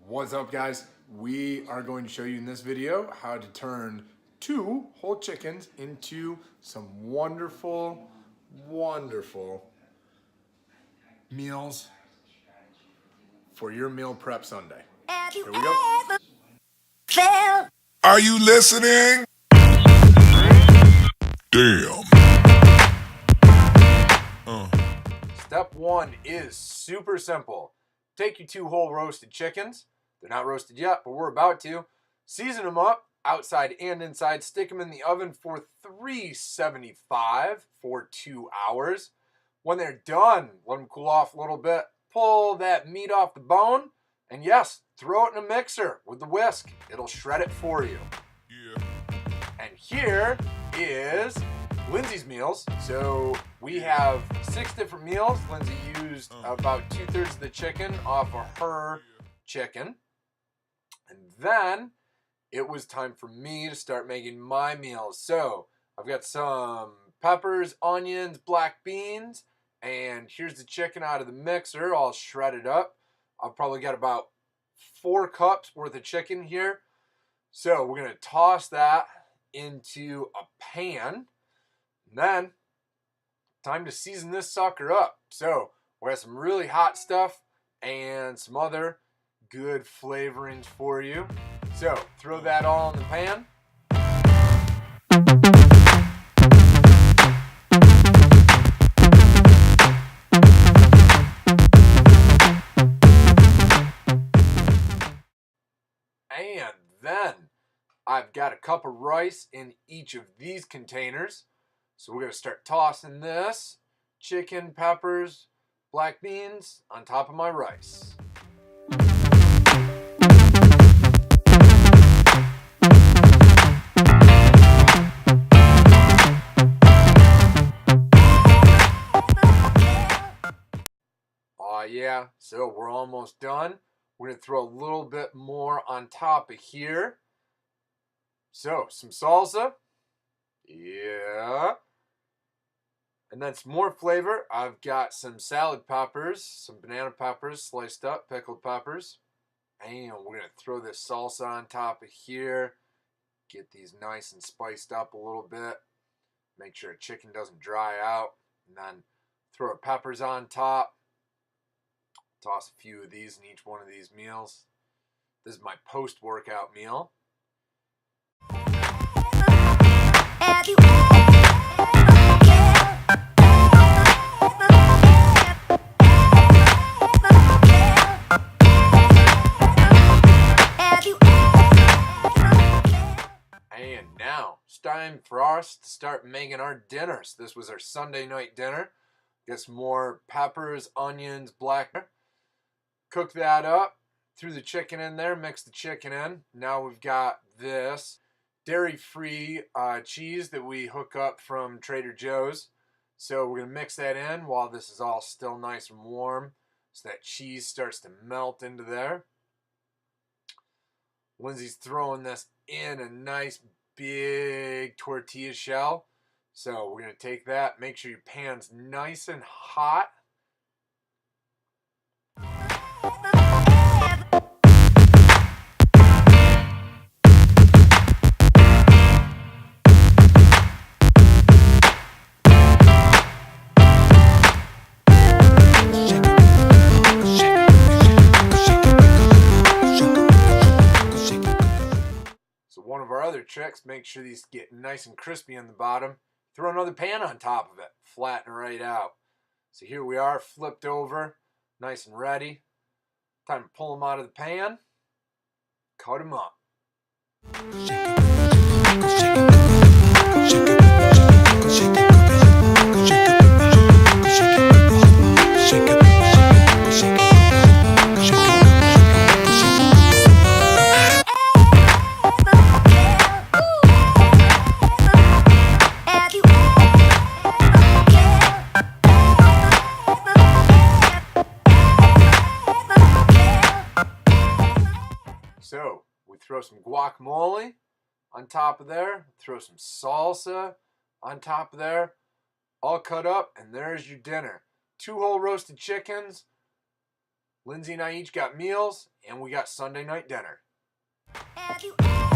What's up, guys? We are going to show you in this video how to turn 2 whole chickens into some wonderful meals for your meal prep Sunday. Here we go. Are you listening? Damn. Step 1 is super simple. Take your 2 whole roasted chickens. They're not roasted yet, but we're about to. Season them up, outside and inside. Stick them in the oven for 375 for 2 hours. When they're done, let them cool off a little bit. Pull that meat off the bone. And yes, throw it in a mixer with the whisk. It'll shred it for you. Yeah. And here is Lindsay's meals. So we have 6 different meals. Lindsay used about 2/3 of the chicken off of her chicken. And then it was time for me to start making my meals. So I've got some peppers, onions, black beans, and here's the chicken out of the mixer, all shredded up. I've probably got about 4 cups worth of chicken here. So we're going to toss that into a pan. And then, time to season this sucker up. So we have some really hot stuff and some other good flavorings for you. So throw that all in the pan. And then I've got a cup of rice in each of these containers. So we're going to start tossing this chicken, peppers, black beans on top of my rice. Oh yeah, so we're almost done. We're going to throw a little bit more on top of here. So some salsa. Yeah. And then some more flavor. I've got some salad peppers, some banana peppers, sliced up, pickled peppers. And we're going to throw this salsa on top of here. Get these nice and spiced up a little bit. Make sure the chicken doesn't dry out. And then throw our peppers on top. Toss a few of these in each one of these meals. This is my post-workout meal. And now it's time for us to start making our dinners. This was our Sunday night dinner. Get some more peppers, onions, black pepper. Cook that up. Threw the chicken in there. Mix the chicken in. Now we've got this dairy-free cheese that we hook up from Trader Joe's. So we're going to mix that in while this is all still nice and warm, so that cheese starts to melt into there. Lindsay's throwing this in a nice big tortilla shell. So we're going to take that. Make sure your pan's nice and hot. One of our other tricks, make sure these get nice and crispy on the bottom. Throw another pan on top of it, flatten it right out. So here we are, flipped over, nice and ready. Time to pull them out of the pan, cut them up. So we throw some guacamole on top of there, throw some salsa on top of there, all cut up, and there's your dinner. 2 whole roasted chickens, Lindsay and I each got meals, and we got Sunday night dinner. Have you ever